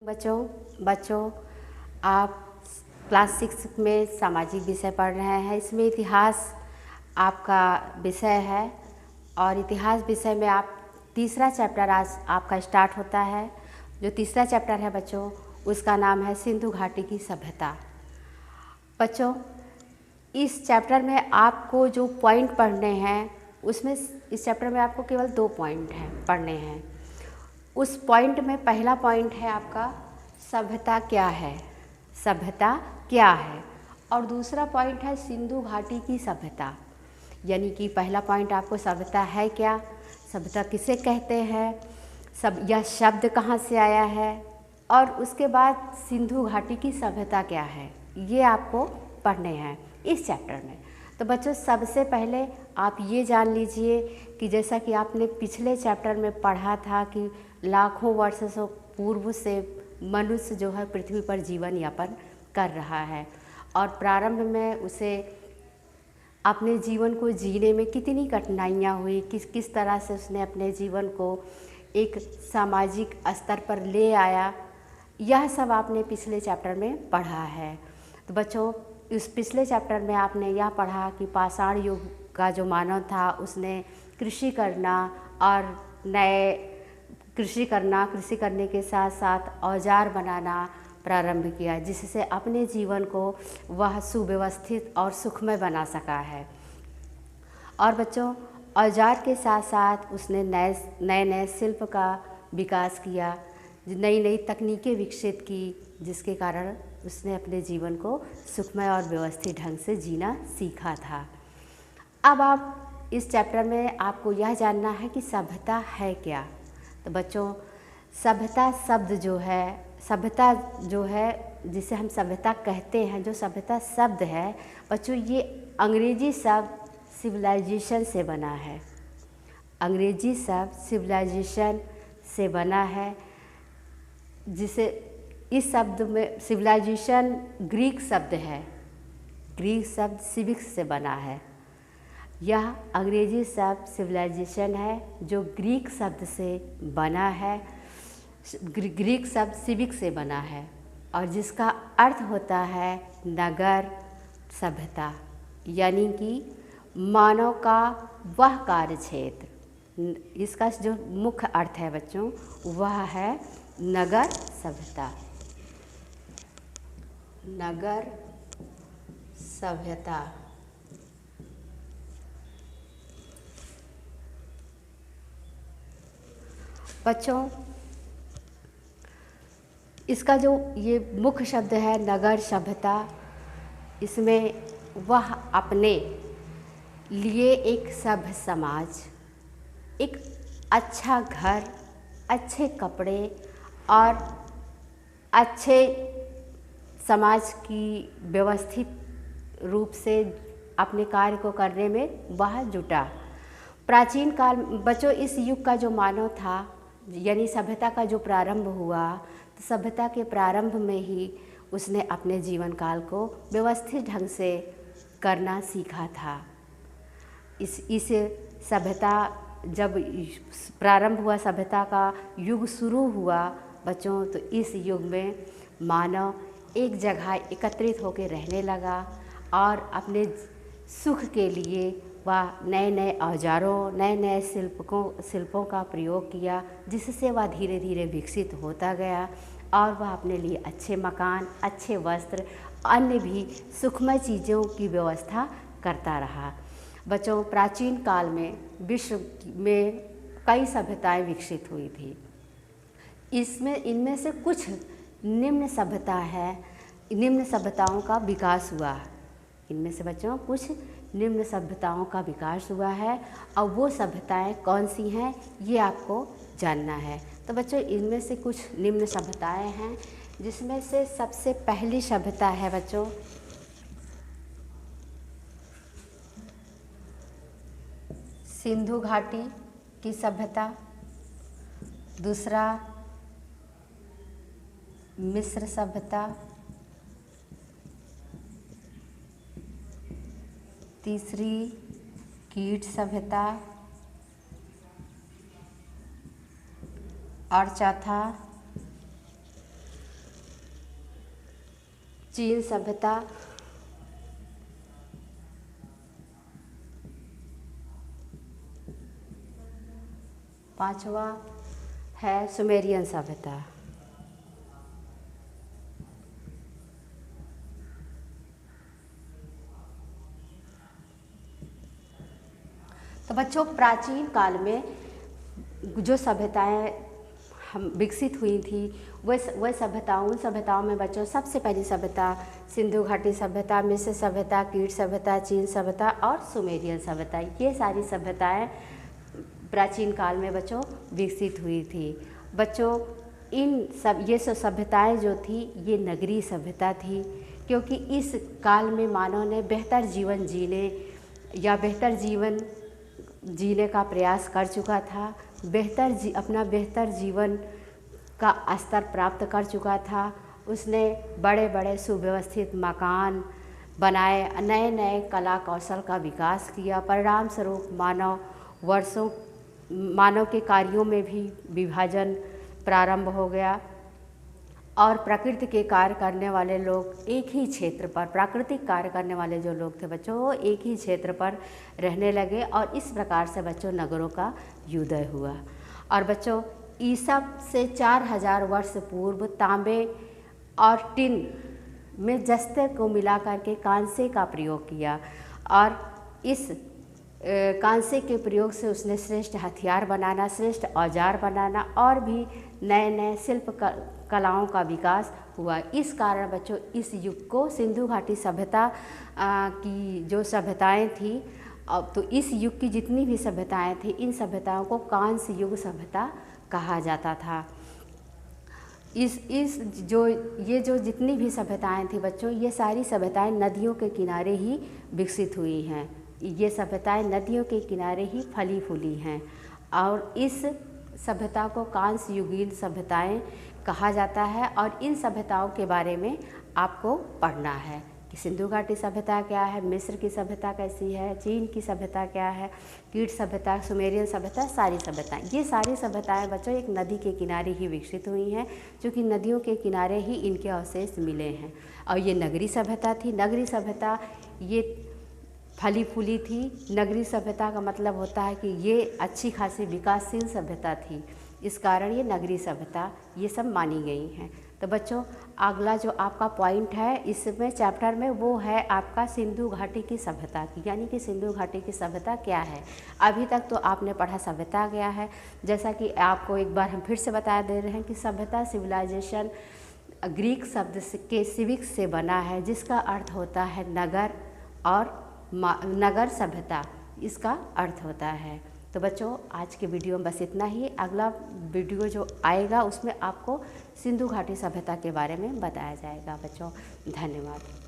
बच्चों आप क्लास 6 में सामाजिक विषय पढ़ रहे हैं। इसमें इतिहास आपका विषय है और इतिहास विषय में आप तीसरा चैप्टर आज आपका स्टार्ट होता है। जो तीसरा चैप्टर है बच्चों, उसका नाम है सिंधु घाटी की सभ्यता। बच्चों, इस चैप्टर में आपको जो पॉइंट पढ़ने हैं, उसमें इस चैप्टर में आपको केवल 2 पॉइंट हैं पढ़ने हैं। उस पॉइंट में पहला पॉइंट है आपका सभ्यता क्या है, सभ्यता क्या है, और दूसरा पॉइंट है सिंधु घाटी की सभ्यता। यानी कि पहला पॉइंट आपको सभ्यता है क्या, सभ्यता किसे कहते हैं, सब यह शब्द कहाँ से आया है, और उसके बाद सिंधु घाटी की सभ्यता क्या है, ये आपको पढ़ने हैं इस चैप्टर में। तो बच्चों, सबसे पहले आप ये जान लीजिए कि जैसा कि आपने पिछले चैप्टर में पढ़ा था कि लाखों वर्ष से पूर्व से मनुष्य जो है पृथ्वी पर जीवन यापन कर रहा है और प्रारंभ में उसे अपने जीवन को जीने में कितनी कठिनाइयाँ हुई, किस किस तरह से उसने अपने जीवन को एक सामाजिक स्तर पर ले आया, यह सब आपने पिछले चैप्टर में पढ़ा है। तो बच्चों, इस पिछले चैप्टर में आपने यह पढ़ा कि पाषाण युग का जो मानव था उसने कृषि करना और कृषि करने के साथ साथ औजार बनाना प्रारंभ किया, जिससे अपने जीवन को वह सुव्यवस्थित और सुखमय बना सका है। और बच्चों, औजार के साथ साथ उसने नए शिल्प का विकास किया, नई नई तकनीकें विकसित की, जिसके कारण उसने अपने जीवन को सुखमय और व्यवस्थित ढंग से जीना सीखा था। अब आप इस चैप्टर में आपको यह जानना है कि सभ्यता है क्या। तो बच्चों, सभ्यता जो है जिसे हम सभ्यता कहते हैं, जो सभ्यता शब्द है बच्चों, ये अंग्रेजी शब्द सिविलाइजेशन से बना है। अंग्रेजी शब्द सिविलाइजेशन से बना है, जिसे इस शब्द में सिविलाइजेशन ग्रीक शब्द है, ग्रीक शब्द सिविक्स से बना है। यह अंग्रेजी शब्द सिविलाइजेशन है जो ग्रीक शब्द से बना है, ग्रीक शब्द सिविक से बना है, और जिसका अर्थ होता है नगर सभ्यता, यानी कि मानव का वह कार्य क्षेत्र। इसका जो मुख्य अर्थ है बच्चों, वह है नगर सभ्यता, नगर सभ्यता। बच्चों, इसका जो ये मुख्य शब्द है नगर सभ्यता, इसमें वह अपने लिए एक सभ्य समाज, एक अच्छा घर, अच्छे कपड़े और अच्छे समाज की व्यवस्थित रूप से अपने कार्य को करने में वह जुटा। प्राचीन काल बच्चों, इस युग का जो मानव था, यानी सभ्यता का जो प्रारंभ हुआ, तो सभ्यता के प्रारंभ में ही उसने अपने जीवन काल को व्यवस्थित ढंग से करना सीखा था। इस सभ्यता जब प्रारंभ हुआ, सभ्यता का युग शुरू हुआ बच्चों, तो इस युग में मानव एक जगह एकत्रित होकर रहने लगा और अपने सुख के लिए वह नए नए औजारों, नए नए शिल्पों का प्रयोग किया, जिससे वह धीरे धीरे विकसित होता गया और वह अपने लिए अच्छे मकान, अच्छे वस्त्र, अन्य भी सुखमय चीज़ों की व्यवस्था करता रहा। बच्चों, प्राचीन काल में विश्व में कई सभ्यताएं विकसित हुई थी। इनमें से कुछ निम्न सभ्यताओं का विकास हुआ। इनमें से बच्चों कुछ निम्न सभ्यताओं का विकास हुआ है, और वो सभ्यताएं कौन सी हैं ये आपको जानना है। तो बच्चों, इनमें से कुछ निम्न सभ्यताएं हैं, जिसमें से सबसे पहली सभ्यता है बच्चों सिंधु घाटी की सभ्यता, दूसरा मिस्र सभ्यता, तीसरी कीट सभ्यता, और चौथा चीन सभ्यता, पांचवा है सुमेरियन सभ्यता। तो बच्चों, प्राचीन काल में जो सभ्यताएं हम विकसित हुई थी वह सभ्यताओं, उन सभ्यताओं में बच्चों सबसे पहली सभ्यता सिंधु घाटी सभ्यता, मिस्र सभ्यता, कीट सभ्यता, चीन सभ्यता और सुमेरियन सभ्यता, ये सारी सभ्यताएं प्राचीन काल में बच्चों विकसित हुई थी। बच्चों, ये सब सभ्यताएं जो थी ये नगरीय सभ्यता थी, क्योंकि इस काल में मानव ने बेहतर जीवन जीने का प्रयास कर चुका था, अपना बेहतर जीवन का स्तर प्राप्त कर चुका था। उसने बड़े बड़े सुव्यवस्थित मकान बनाए, नए नए कला कौशल का विकास किया। परिणाम स्वरूप मानव के कार्यों में भी विभाजन प्रारंभ हो गया और प्रकृति के कार्य करने वाले लोग एक ही क्षेत्र पर, प्राकृतिक कार्य करने वाले जो लोग थे बच्चों, वो एक ही क्षेत्र पर रहने लगे और इस प्रकार से बच्चों नगरों का उदय हुआ। और बच्चों, ईसा से 4000 वर्ष पूर्व तांबे और टिन में जस्ते को मिला करके कांसे का प्रयोग किया और इस कांसे के प्रयोग से उसने श्रेष्ठ हथियार बनाना, श्रेष्ठ औजार बनाना और भी नए नए शिल्प कलाओं का विकास हुआ। इस कारण बच्चों इस युग को सिंधु घाटी सभ्यता की जो सभ्यताएं थी, अब तो इस युग की जितनी भी सभ्यताएं थी, इन सभ्यताओं को कांस्य युग सभ्यता कहा जाता था। ये जो जितनी भी सभ्यताएं थी बच्चों, ये सारी सभ्यताएं नदियों के किनारे ही विकसित हुई हैं। ये सभ्यताएं नदियों के किनारे ही फली फूली हैं और इस सभ्यता को कांस्य युगीन सभ्यताएं कहा जाता है। और इन सभ्यताओं के बारे में आपको पढ़ना है कि सिंधु घाटी सभ्यता क्या है, मिस्र की सभ्यता कैसी है, चीन की सभ्यता क्या है, कीट सभ्यता, सुमेरियन सभ्यता, सारी सभ्यताएं। ये सारी सभ्यताएं बच्चों एक नदी के किनारे ही विकसित हुई हैं, क्योंकि नदियों के किनारे ही इनके अवशेष मिले हैं। और ये नगरीय सभ्यता थी। नगरीय सभ्यता ये फली फूली थी। नगरीय सभ्यता का मतलब होता है कि ये अच्छी खासी विकासशील सभ्यता थी, इस कारण ये नगरीय सभ्यता ये सब मानी गई हैं। तो बच्चों, अगला जो आपका पॉइंट है इसमें चैप्टर में, वो है आपका सिंधु घाटी की सभ्यता की, यानी कि सिंधु घाटी की सभ्यता क्या है। अभी तक तो आपने पढ़ा सभ्यता गया है, जैसा कि आपको एक बार हम फिर से बता दे रहे हैं कि सभ्यता, सिविलाइजेशन ग्रीक शब्द के सिविक्स से बना है, जिसका अर्थ होता है नगर, और नगर सभ्यता इसका अर्थ होता है। तो बच्चों, आज के वीडियो में बस इतना ही। अगला वीडियो जो आएगा उसमें आपको सिंधु घाटी सभ्यता के बारे में बताया जाएगा। बच्चों, धन्यवाद।